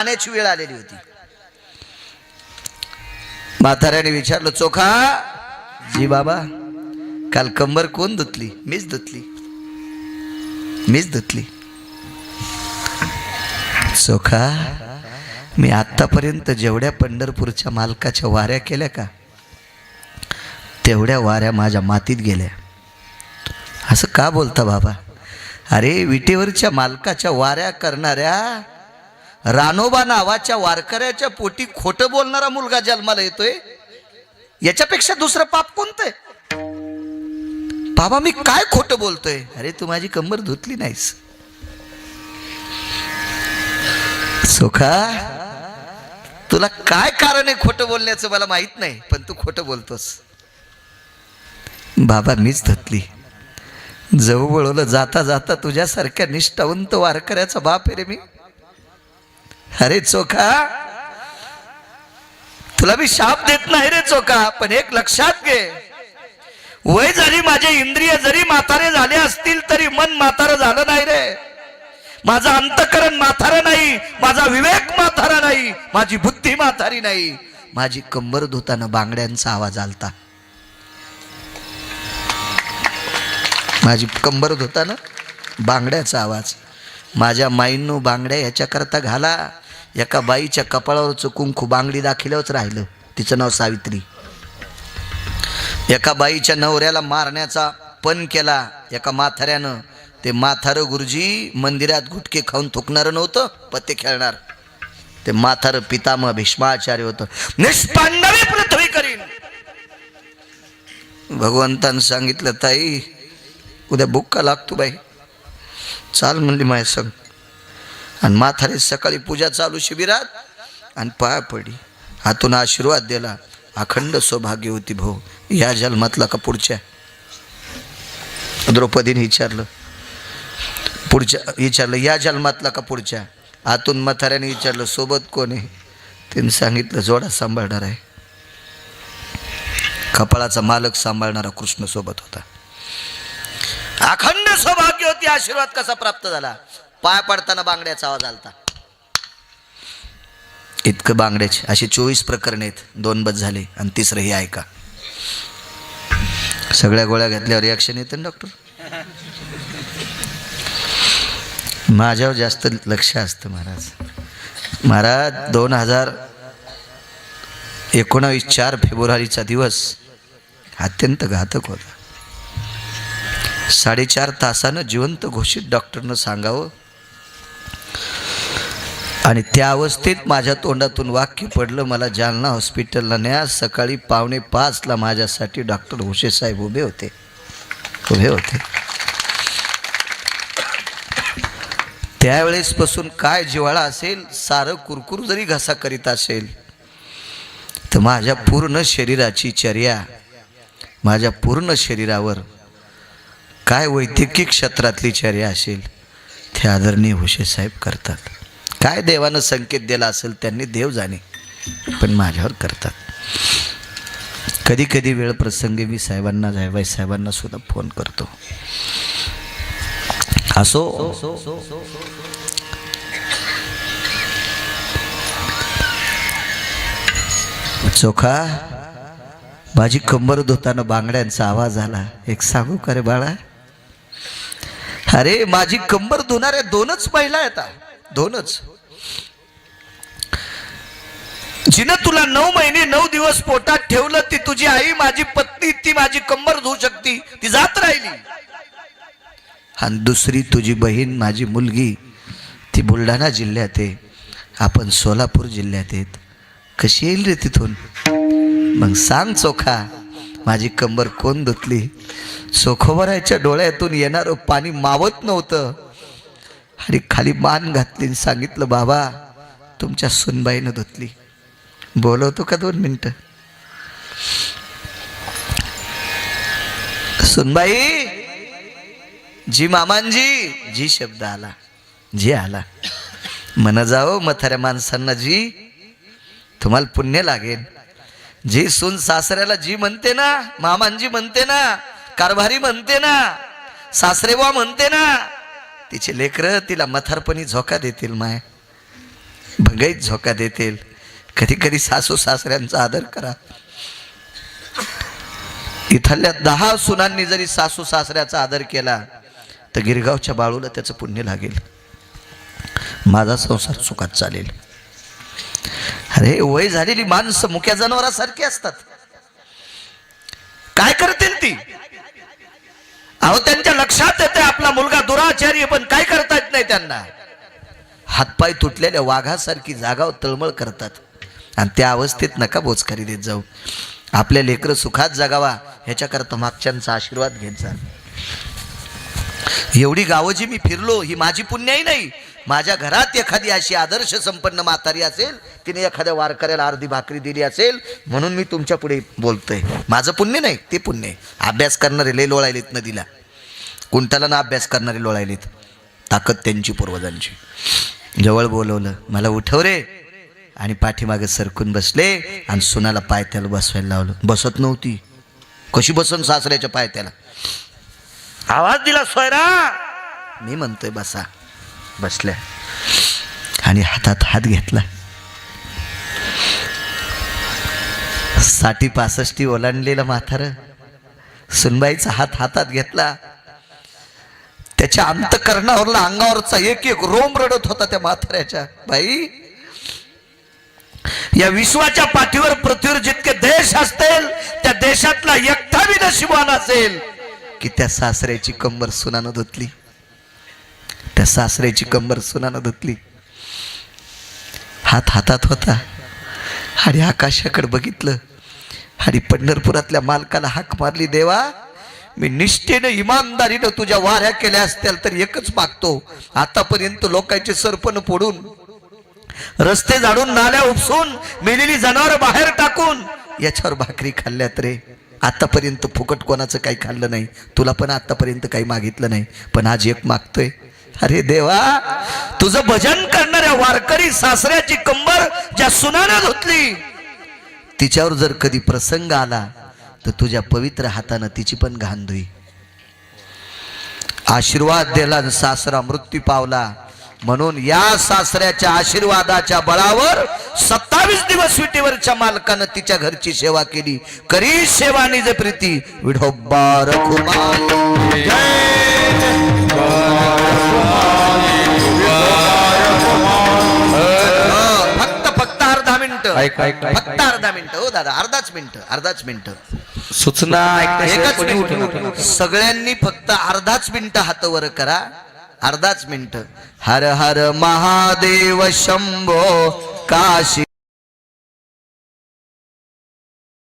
जाण्याची वेळ आलेली होती. म्हाताऱ्याने विचारलं, चोखा जी बाबा, काल कंबर कोण धुतली? मीच धुतली. चोखा, मी आतापर्यंत जेवढ्या पंढरपूरच्या मालकाच्या वाऱ्या केल्या का, तेवढ्या वाऱ्या माझ्या मातीत गेल्या. असं का बोलता बाबा? अरे, विटेवरच्या मालकाच्या वाऱ्या करणाऱ्या रानोबा नावाच्या वारकऱ्याच्या पोटी खोटं बोलणारा मुलगा जन्माला येतोय, याच्यापेक्षा दुसरं पाप कोणतंय? बाबा, मी काय खोटं बोलतोय? अरे, तू माझी कंबर धुतली नाहीस. सोखा, तुला काय कारण आहे खोटं बोलण्याचं मला माहित नाही, पण तू खोटं बोलतोस. बाबा, मीच धुतली. जवळ वळवलं जाता जाता तुझ्यासारख्या निष्ठावंत वारकऱ्याचा बाप आहे रे मी. अरे चोखा, तुला मी शाप देत नाही रे चोखा, पण एक लक्षात घे, वय जरी माझे इंद्रिय जरी म्हातारे झाले असतील तरी मन म्हातारं झालं नाही रे. माझं अंतकरण म्हातारं नाही, माझा विवेक म्हातारा नाही, माझी बुद्धी म्हातारी नाही. माझी कंबर धुताना बांगड्यांचा आवाज आलता. माझी कंबर धुताना बांगड्याचा आवाज. माझ्या माईंनो बांगड्या ह्याच्याकरता घाला, एका बाईच्या कपाळावरचं कुंकू बांगडी दाखिल्यावरच राहिलं. तिचं नाव सावित्री. एका बाईच्या नवऱ्याला मारण्याचा पण केला एका म्हाताऱ्यानं. ते म्हातारं गुरुजी मंदिरात गुटके खाऊन थुकणारं नव्हतं, पत्ते खेळणार. ते म्हातारं पितामह भीष्माचार्य होतं. निष्पांडवी पृथ्वी करीन. भगवंतानं सांगितलं, ताई उद्या बुक्का लागतो बाई, चाल म्हणली माझ्या संग. आणि म्हातारे सकाळी पूजा चालू शिबिरात, आणि पाया पडली, हातून आशीर्वाद दिला. अखंड सौभाग्य होती भाऊ, या जन्मातला का पुढच्या? द्रौपदीने विचारलं, या जन्मातला का पुढच्या? आतून म्हाताऱ्याने विचारलं, सोबत कोण आहे? तिने सांगितलं, जोडा सांभाळणार आहे. कपाळाचा मालक सांभाळणारा कृष्ण सोबत होता. अखंड सौभाग्य होती. आशीर्वाद कसा प्राप्त झाला? पाय पडताना बांगड्याचा आवाज आलता. इतकं बांगड्याचे असे 24 प्रकरण आहेत. 2 बस झाले आणि तिसरं हे ऐका. सगळ्या गोळ्या घेतल्यावर रिॲक्शन येतं ना डॉक्टर. माझ्यावर जास्त लक्ष असतं महाराज. 2019 4 फेब्रुवारीचा दिवस अत्यंत घातक होता. 4.5 तासानं जिवंत घोषित डॉक्टरनं सांगावं, आणि त्या अवस्थेत माझ्या तोंडातून वाक्य पडलं, मला जालना हॉस्पिटलला न्या. सकाळी 4:45 माझ्यासाठी डॉक्टर भोसे साहेब उभे होते. त्यावेळेसपासून काय जिव्हाळा असेल, सारं कुरकुर जरी घसा करीत असेल, तर माझ्या पूर्ण शरीराची चर्या, माझ्या पूर्ण शरीरावर काय वैद्यकीय क्षेत्रातली चर्या असेल, ते आदरणीय भोसे साहेब करतात. काय देवानं संकेत दिला असेल, त्यांनी देव जाणे, पण माझ्यावर करतात. कधी कधी वेळ प्रसंगी मी साहेबांना, जायबाई साहेबांना सुद्धा फोन करतो. असो, चोखा, माझी कंबर धुताना बांगड्यांचा आवाज आला. एक सांगू का रे बाळा? अरे, माझी कंबर धुणाऱ्या 2च महिला येतात. 2च. जिनं तुला 9 महिने 9 दिवस पोटात ठेवलं, ती तुझी आई, माझी पत्नी, ती माझी कंबर धुवू शकती, ती जात राहिली. आणि दुसरी तुझी बहीण, माझी मुलगी, ती बुलढाणा जिल्ह्यात आहे, आपण सोलापूर जिल्ह्यात आहेत. कशी येईल रे तिथून? मग सांग चोखा, माझी कंबर कोण धुतली? सोखोबराच्या डोळ्यातून येणारं पाणी मावत नव्हतं, आणि खाली मान घातली. सांगितलं, बाबा तुमच्या सुनबाईनं धुतली. बोलवतो का 2 मिनिटं? सुनबाई, जी मामांजी, जी शब्द आला, जी आला. म्हणा जाओ म्हाताऱ्या माणसांना, जी तुम्हाला पुण्य लागेल. जी सून सासऱ्याला जी म्हणते ना, मामांजी म्हणते ना, कारभारी म्हणते ना, सासरेबुवा म्हणते ना, तिचे लेकरं तिला म्हातारपणी झोका देतील. माय भगाईत झोका देतील. कधी कधी सासू सासऱ्यांचा आदर करा. इथल्या 10 सुनांनी जरी सासू सासऱ्याचा आदर केला तर गिरगावच्या बाळूला त्याचं पुण्य लागेल. माझा संसार सुखात चालेल. अरे वय झालेली माणसं मुक्या जनावरासारखी असतात. काय करतील ती? अहो त्यांच्या लक्षात येते आपला मुलगा दुराचारी, पण काय करता येत नाही त्यांना. हातपाय तुटलेल्या वाघासारखी जागाव तळमळ करतात. आणि त्या अवस्थेत नका बोचकारी देत जाऊ. आपल्या लेकरं सुखात जगावा ह्याच्याकरता मागच्यांचा आशीर्वाद घेत जा. एवढी गावं जी मी फिरलो ही माझी पुण्याई नाही. माझ्या घरात एखादी अशी आदर्श संपन्न म्हातारी असेल, तिने एखाद्या वारकऱ्याला अर्धी भाकरी दिली असेल, म्हणून मी तुमच्या पुढे बोलतोय. माझं पुण्य नाही, ते पुण्य आहे. अभ्यास करणारे लय लोळायलेत नदीला. कुंटाला ना अभ्यास करणारे लोळायलेत. ताकद त्यांची पूर्वजांची. जवळ बोलवलं, मला उठव रे, आणि पाठीमागे सरकून बसले आणि सुनाला पायथ्याला बसवायला लावलं. बसत नव्हती. कशी बसन सासऱ्याच्या पायथ्याला. आवाज दिला, सोयरा. मी म्हणतोय बसा. बसल्या आणि हातात हात घेतला. 60-65 ओलांडलेला म्हातार सुनबाईचा हात हातात घेतला. त्याच्या अंतकरणावरला अंगावरचा एक एक रोम रडत होता त्या म्हाताऱ्याच्या. बाई, या विश्वाच्या पाठीवर पृथ्वीवर जितके देश असतील त्या देशातला एकटा बी नशिबवान असेल की त्या सासऱ्याची कंबर सुनानं धुतली. त्या सासऱ्याची कंबर सुनानं धुतली. हात हातात होता आणि आकाशाकडे बघितलं आणि पंढरपुरातल्या मालकाला हाक मारली, देवा मी निष्ठेनं इमानदारीनं तुझ्या वाऱ्या केल्या असतील तर एकच मागतो. आतापर्यंत लोकांचे सरपण फोडून, रस्ते झाडून, नाल्या उपसून, मेलेली जनावर बाहेर टाकून याच्यावर भाकरी खाल्ल्यात रे. आतापर्यंत फुकट कोणाचं काही खाल्लं नाही. तुला पण आतापर्यंत काही मागितलं नाही, पण आज एक मागतोय. अरे देवा, तुझं भजन करणाऱ्या वारकरी सासऱ्याची कंबर ज्या सुनानं धुतली, तिच्यावर जर कधी प्रसंग आला तर तुझ्या पवित्र हातानं तिची पण घाण धुई. आशीर्वाद दिला, सासरा मृत्यू पावला. म्हणून या सासऱ्याच्या आशीर्वादाच्या बळावर 27 दिवस विटेवरच्या मालकानं तिच्या घरची सेवा केली. करी सेवा निज प्रीती विठोबा रखुमाई. फक्त अर्धा मिनिट, फक्त अर्धा मिनिट. हो दादा, अर्धाच मिनिट सूचना एकच मिनिट. सगळ्यांनी फक्त अर्धाच मिनिट हात वर करा. अर्धाच मिनिट. हर हर महादेव शंभो काशी.